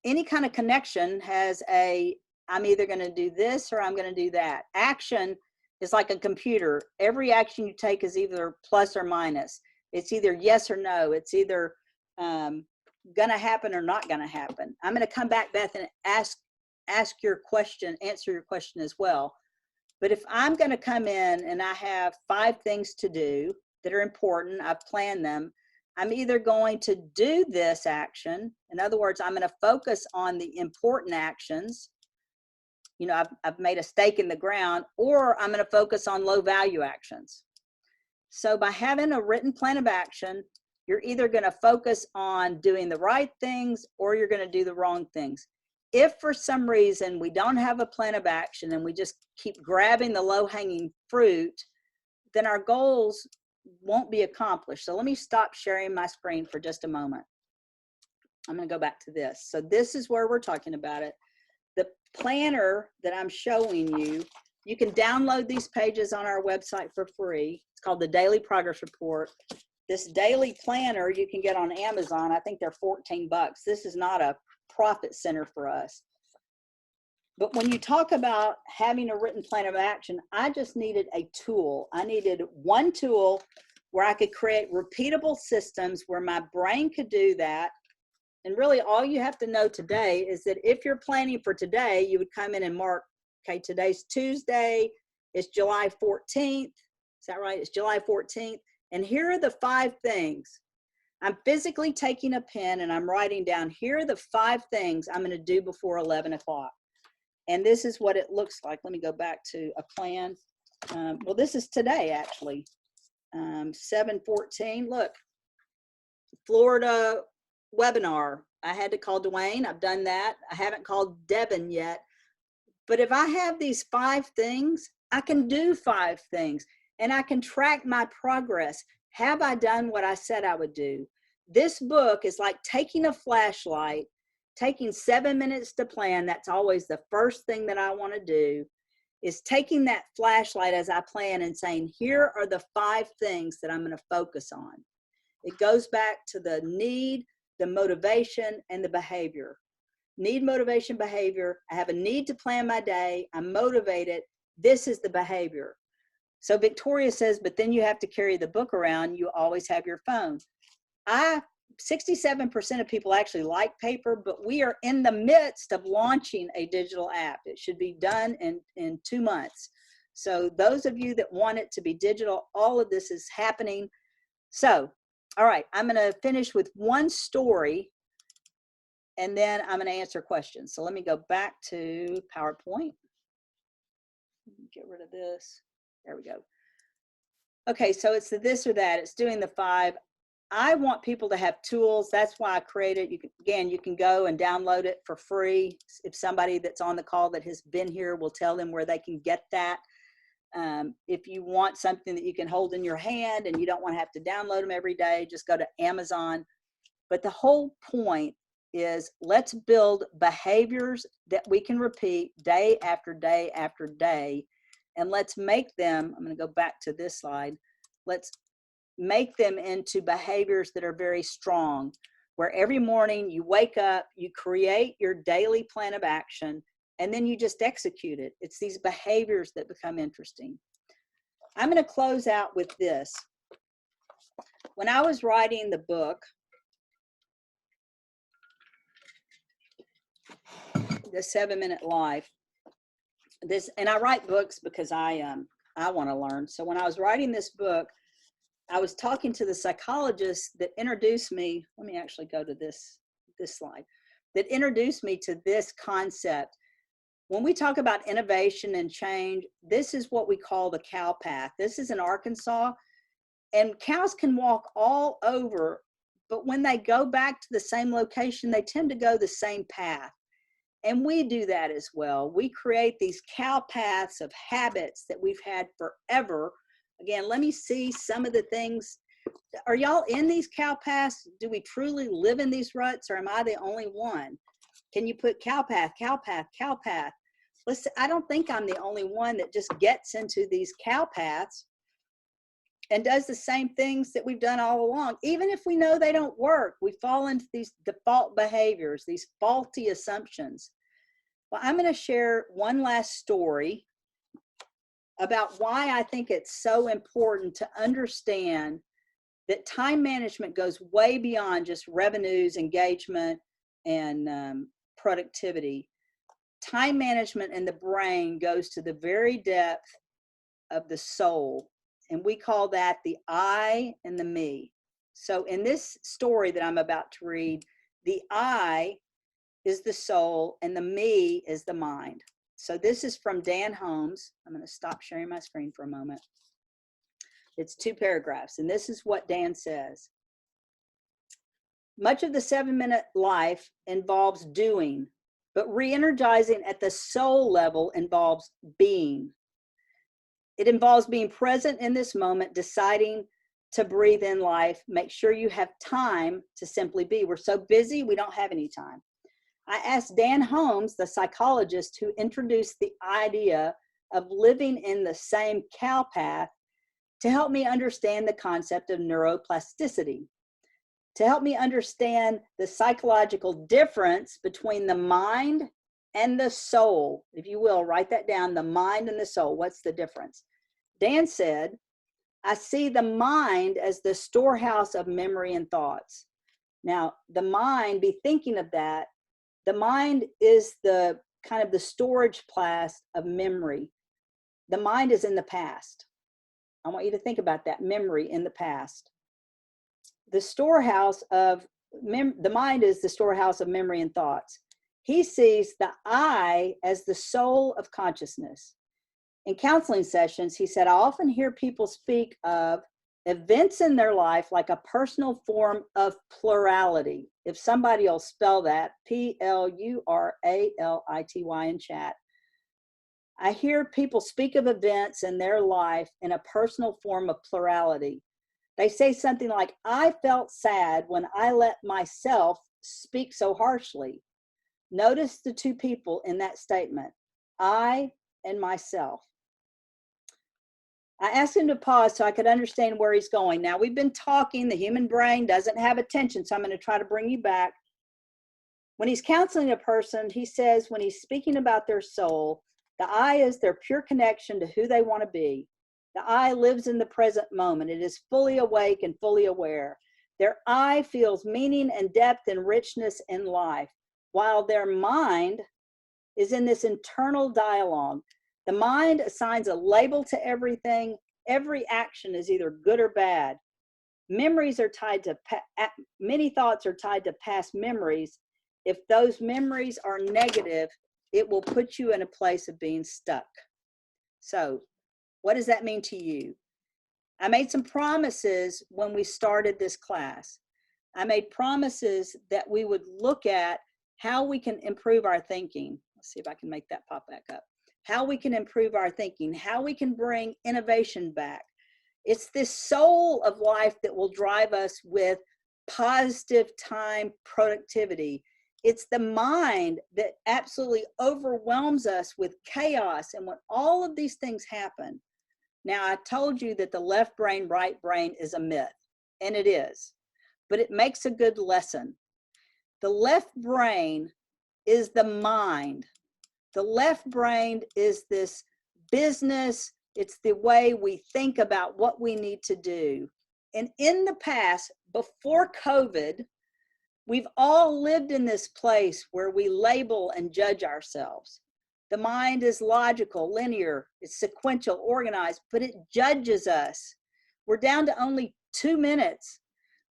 Any kind of connection has I'm either going to do this or I'm going to do that. Action is like a computer. Every action you take is either plus or minus. It's either yes or no. It's either going to happen or not going to happen. I'm going to come back, Beth, and ask your question, answer your question as well. But if I'm going to come in and I have 5 things to do that are important, I've planned them, I'm either going to do this action. In other words, I'm going to focus on the important actions. You know, I've made a stake in the ground, or I'm going to focus on low value actions. So by having a written plan of action, you're either going to focus on doing the right things or you're going to do the wrong things. If for some reason we don't have a plan of action and we just keep grabbing the low hanging fruit, then our goals won't be accomplished. So let me stop sharing my screen for just a moment. I'm going to go back to this. So this is where we're talking about it. The planner that I'm showing you, you can download these pages on our website for free. It's called the Daily Progress Report. This daily planner you can get on Amazon. I think they're $14. This is not a profit center for us. But when you talk about having a written plan of action, I just needed a tool. I needed one tool where I could create repeatable systems where my brain could do that. And really all you have to know today is that if you're planning for today, you would come in and mark, okay, today's Tuesday, it's July 14th. Is that right? It's July 14th. And here are the 5 things. I'm physically taking a pen and I'm writing down, here are the 5 things I'm going to do before 11 o'clock. And this is what it looks like. Let me go back to a plan. Well, this is today, actually. 7/14. Look, Florida webinar. I had to call Dwayne. I've done that. I haven't called Devin yet. But if I have these 5 things, I can do 5 things. And I can track my progress. Have I done what I said I would do? This book is like taking a flashlight, taking 7 minutes to plan. That's always the first thing that I want to do, is taking that flashlight as I plan and saying, here are the 5 things that I'm going to focus on. It goes back to the need, the motivation, and the behavior. Need, motivation, behavior. I have a need to plan my day. I'm motivated. This is the behavior. So Victoria says, but then you have to carry the book around. You always have your phone. 67% of people actually like paper, but we are in the midst of launching a digital app. It should be done in 2 months. So those of you that want it to be digital, all of this is happening. So, all right, I'm going to finish with one story and then I'm going to answer questions. So let me go back to PowerPoint. Get rid of this. There we go. Okay, so it's the this or that. It's doing the 5. I want people to have tools. That's why I created it. Again, you can go and download it for free. If somebody that's on the call that has been here will tell them where they can get that. If you want something that you can hold in your hand and you don't want to have to download them every day, just go to Amazon. But the whole point is, let's build behaviors that we can repeat day after day after day. And let's make them, I'm going to go back to this slide. Let's make them into behaviors that are very strong, where every morning you wake up, you create your daily plan of action, and then you just execute it. It's these behaviors that become interesting. I'm going to close out with this. When I was writing the book, The 7-Minute Life, and I write books because I want to learn. So when I was writing this book, I was talking to the psychologist that introduced me. Let me actually go to this slide that introduced me to this concept. When we talk about innovation and change, this is what we call the cow path. This is in Arkansas, and cows can walk all over, but when they go back to the same location, they tend to go the same path. And we do that as well. We create these cow paths of habits that we've had forever. Again, let me see some of the things. Are y'all in these cow paths? Do we truly live in these ruts, or am I the only one? Can you put cow path, cow path, cow path? Listen, I don't think I'm the only one that just gets into these cow paths. and does the same things that we've done all along. Even if we know they don't work, we fall into these default behaviors, these faulty assumptions. Well, I'm going to share one last story about why I think it's so important to understand that time management goes way beyond just revenues, engagement, and productivity. Time management in the brain goes to the very depth of the soul, and we call that the I and the me. So in this story that I'm about to read, the I is the soul and the me is the mind. So this is from Dan Holmes. I'm going to stop sharing my screen for a moment. It's 2 paragraphs, and this is what Dan says. Much of the 7-minute life involves doing, but re-energizing at the soul level involves being. It involves being present in this moment, deciding to breathe in life, make sure you have time to simply be. We're so busy, we don't have any time. I asked Dan Holmes, the psychologist who introduced the idea of living in the same cow path, to help me understand the concept of neuroplasticity, to help me understand the psychological difference between the mind and the soul. If you will, write that down, the mind and the soul. What's the difference? Dan said, I see the mind as the storehouse of memory and thoughts. Now, the mind, be thinking of that, the mind is the kind of the storage place of memory. The mind is in the past. I want you to think about that, memory in the past. The storehouse of, the mind is the storehouse of memory and thoughts. He sees the I as the soul of consciousness. In counseling sessions, he said, I often hear people speak of events in their life like a personal form of plurality. If somebody will spell that, Plurality in chat. I hear people speak of events in their life in a personal form of plurality. They say something like, I felt sad when I let myself speak so harshly. Notice the 2 people in that statement, I and myself. I asked him to pause so I could understand where he's going. Now, we've been talking, the human brain doesn't have attention, so I'm going to try to bring you back. When he's counseling a person, he says when he's speaking about their soul, the I is their pure connection to who they want to be. The I lives in the present moment. It is fully awake and fully aware. Their I feels meaning and depth and richness in life, while their mind is in this internal dialogue. The mind assigns a label to everything. Every action is either good or bad. Memories are tied to, many thoughts are tied to past memories. If those memories are negative, it will put you in a place of being stuck. So, what does that mean to you? I made some promises when we started this class. I made promises that we would look at how we can improve our thinking. Let's see if I can make that pop back up. How we can improve our thinking, how we can bring innovation back. It's this soul of life that will drive us with positive time productivity. It's the mind that absolutely overwhelms us with chaos. And when all of these things happen, now I told you that the left brain, right brain is a myth, and it is, but it makes a good lesson. The left brain is the mind. The left brain is this business. It's the way we think about what we need to do. And in the past, before COVID, we've all lived in this place where we label and judge ourselves. The mind is logical, linear, it's sequential, organized, but it judges us. We're down to only 2 minutes.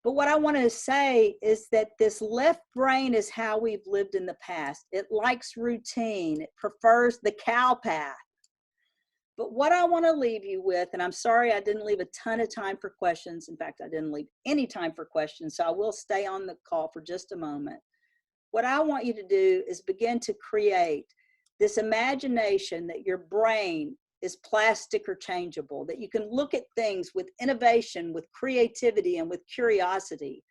But what I want to say is that this left brain is how we've lived in the past. It likes routine. It prefers the cow path. But what I want to leave you with, and I'm sorry I didn't leave a ton of time for questions. In fact, I didn't leave any time for questions, so I will stay on the call for just a moment. What I want you to do is begin to create this imagination that your brain is plastic or changeable, that you can look at things with innovation, with creativity, and with curiosity,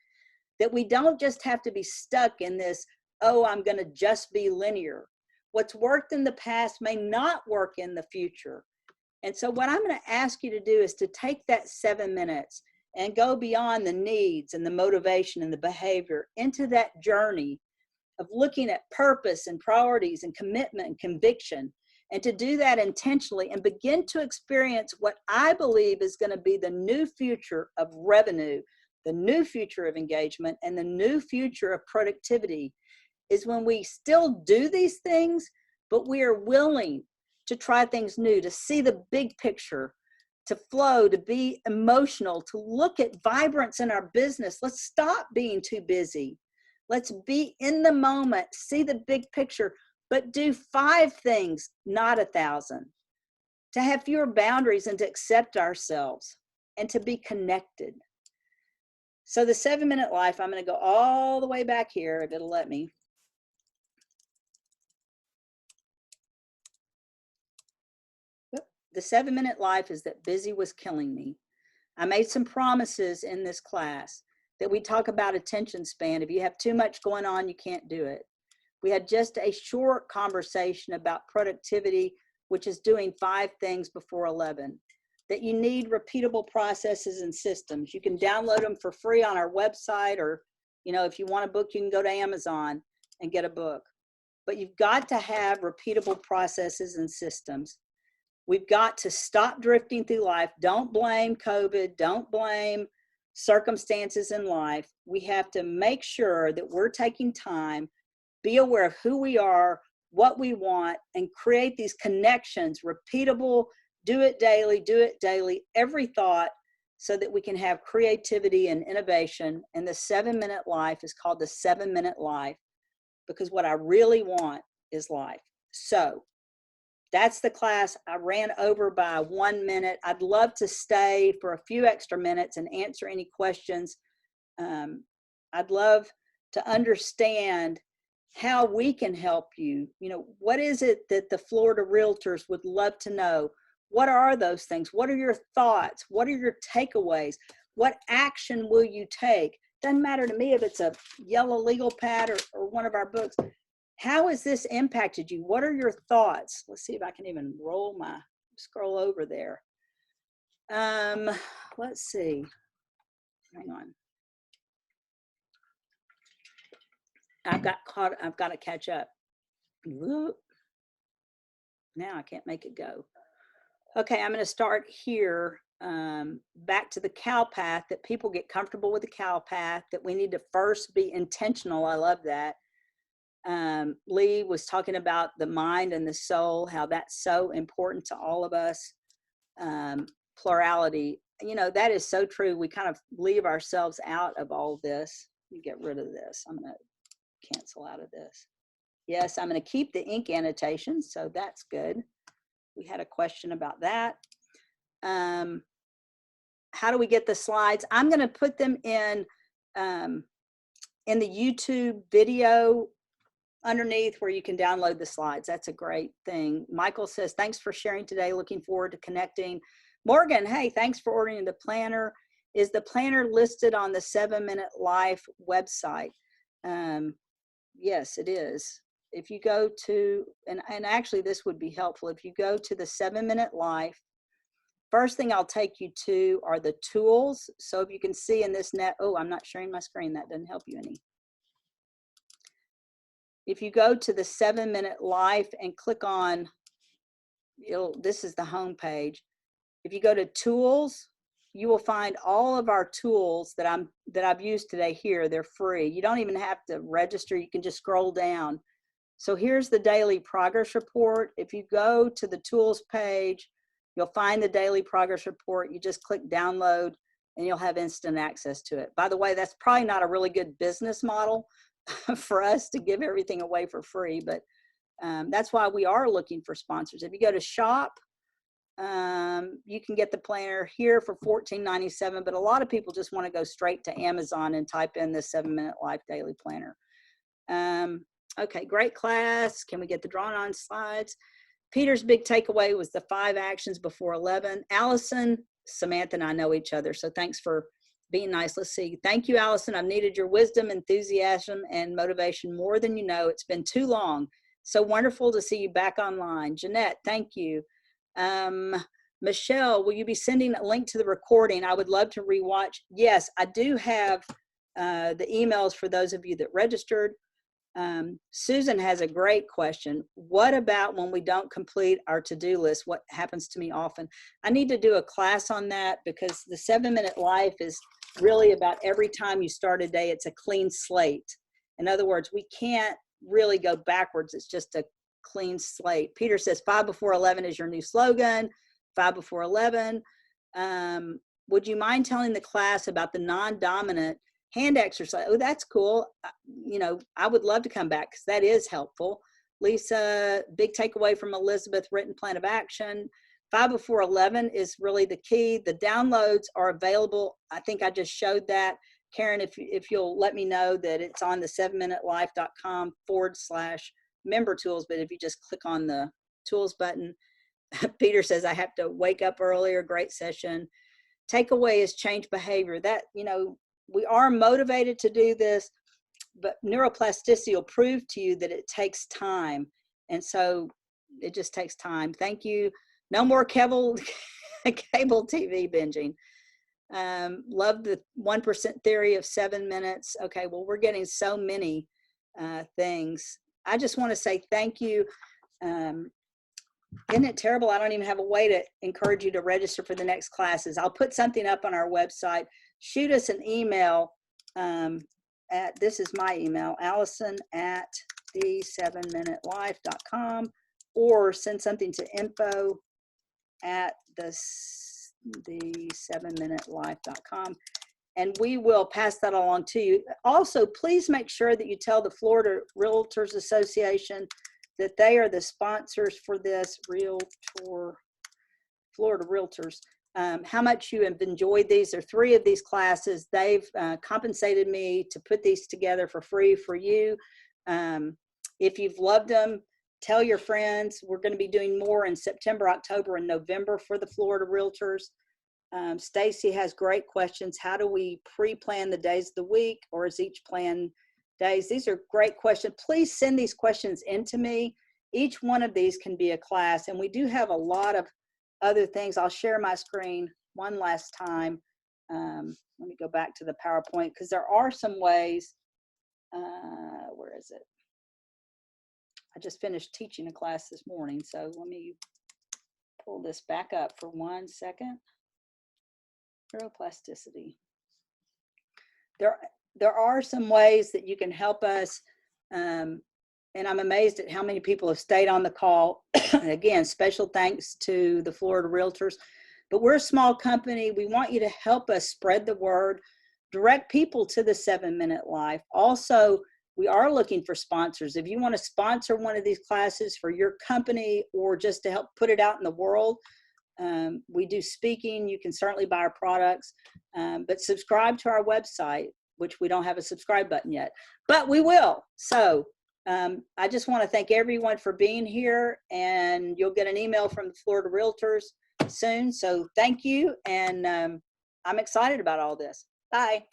that we don't just have to be stuck in this, oh, I'm going to just be linear. What's worked in the past may not work in the future. And so what I'm going to ask you to do is to take that 7 minutes and go beyond the needs and the motivation and the behavior into that journey of looking at purpose and priorities and commitment and conviction, and to do that intentionally and begin to experience what I believe is going to be the new future of revenue, the new future of engagement, and the new future of productivity, is when we still do these things, but we are willing to try things new, to see the big picture, to flow, to be emotional, to look at vibrance in our business. Let's stop being too busy. Let's be in the moment, see the big picture, but do 5 things, not 1,000. To have fewer boundaries and to accept ourselves and to be connected. So the 7-minute life, I'm going to go all the way back here if it'll let me. The 7-minute life is that busy was killing me. I made some promises in this class that we talk about attention span. If you have too much going on, you can't do it. We had just a short conversation about productivity, which is doing 5 things before 11. That you need repeatable processes and systems. You can download them for free on our website, or, if you want a book, you can go to Amazon and get a book. But you've got to have repeatable processes and systems. We've got to stop drifting through life. Don't blame COVID. Don't blame circumstances in life. We have to make sure that we're taking time, be aware of who we are, what we want, and create these connections, repeatable, do it daily, every thought, so that we can have creativity and innovation. And the 7-minute life is called the 7-minute life, because what I really want is life. So that's the class. I ran over by 1 minute. I'd love to stay for a few extra minutes and answer any questions. I'd love to understand how we can help you. What is it that the Florida Realtors would love to know? What are those things? What are your thoughts? What are your takeaways? What action will you take? Doesn't matter to me if it's a yellow legal pad or one of our books. How has this impacted you? What are your thoughts? Let's see if I can even scroll over there. Let's see. Hang on. I've got to catch up. Whoop. Now I can't make it go. Okay, I'm going to start here. Back to the cow path, that people get comfortable with the cow path, that we need to first be intentional. I love that. Lee was talking about the mind and the soul, how that's so important to all of us. Plurality, that is so true. We kind of leave ourselves out of all this. Let me get rid of this. I'm going to cancel out of this. Yes, I'm going to keep the ink annotations, so that's good. We had a question about that. How do we get the slides? I'm going to put them in the YouTube video underneath where you can download the slides. That's a great thing. Michael says, thanks for sharing today. Looking forward to connecting. Morgan, hey, thanks for ordering the planner. Is the planner listed on the 7-minute life website? Yes, it is. If you go to, and actually this would be helpful, if you go to the 7-minute life, first thing I'll take you to are the tools. So if you can see in this net, oh, I'm not sharing my screen. That doesn't help you any. If you go to the 7-minute life and click on, this is the home page. If you go to tools, you will find all of our tools that I've used today here. They're free. You don't even have to register. You can just scroll down. So here's the daily progress report. If you go to the tools page, you'll find the daily progress report. You just click download and you'll have instant access to it. By the way, that's probably not a really good business model for us to give everything away for free, but that's why we are looking for sponsors. If you go to shop, you can get the planner here for $14.97, but a lot of people just want to go straight to Amazon and type in the 7-minute life daily planner. Okay, great class. Can we get the drawn on slides? Peter's big takeaway was the 5 actions before 11. Allyson, Samantha and I know each other, so thanks for being nice. Let's see. Thank you, Allyson. I've needed your wisdom, enthusiasm, and motivation more than you know. It's been too long. So wonderful to see you back online. Jeanette, thank you. Michelle, will you be sending a link to the recording? I would love to rewatch. Yes, I do have the emails for those of you that registered. Susan has a great question. What about when we don't complete our to-do list? What happens to me often? I need to do a class on that, because the 7-minute life is really about every time you start a day, it's a clean slate. In other words, we can't really go backwards. It's just a clean slate. Peter says 5 before 11 is your new slogan. 5 before 11. Would you mind telling the class about the non-dominant hand exercise? Oh, that's cool. You know, I would love to come back because that is helpful. Lisa, big takeaway from Elizabeth, written plan of action. 5 before 11 is really the key. The downloads are available. I think I just showed that. Karen, if you'll let me know that it's on the 7minutelife.com/member tools, but if you just click on the tools button. Peter says, I have to wake up earlier. Great session. Takeaway is change behavior. That, you know, we are motivated to do this, but neuroplasticity will prove to you that it takes time. And so it just takes time. Thank you. No more cable TV binging. Love the 1% theory of 7 minutes. Okay, well, we're getting so many things. I just want to say thank you. Isn't it terrible? I don't even have a way to encourage you to register for the next classes. I'll put something up on our website. Shoot us an email at, this is my email, Allyson@the7minutelife.com, or send something to info@the7minutelife.com, and we will pass that along to you. Also, please make sure that you tell the Florida Realtors Association that they are the sponsors for this, Florida Realtors, how much you have enjoyed these. There are 3 of these classes. They've compensated me to put these together for free for you. If you've loved them, tell your friends. We're going to be doing more in September, October, and November for the Florida Realtors. Stacy has great questions. How do we pre-plan the days of the week, or is each plan days? These are great questions. Please send these questions in to me. Each one of these can be a class, and we do have a lot of other things. I'll share my screen one last time. Let me go back to the PowerPoint, because there are some ways. Where is it? I just finished teaching a class this morning, so let me pull this back up for 1 second. Neuroplasticity. There are some ways that you can help us, and I'm amazed at how many people have stayed on the call. Again, special thanks to the Florida Realtors. But we're a small company. We want you to help us spread the word, direct people to the 7-Minute Life. Also, we are looking for sponsors. If you want to sponsor one of these classes for your company, or just to help put it out in the world, we do speaking. You can certainly buy our products, but subscribe to our website, which we don't have a subscribe button yet, but we will. So I just want to thank everyone for being here, and you'll get an email from the Florida Realtors soon. So thank you, and I'm excited about all this. Bye.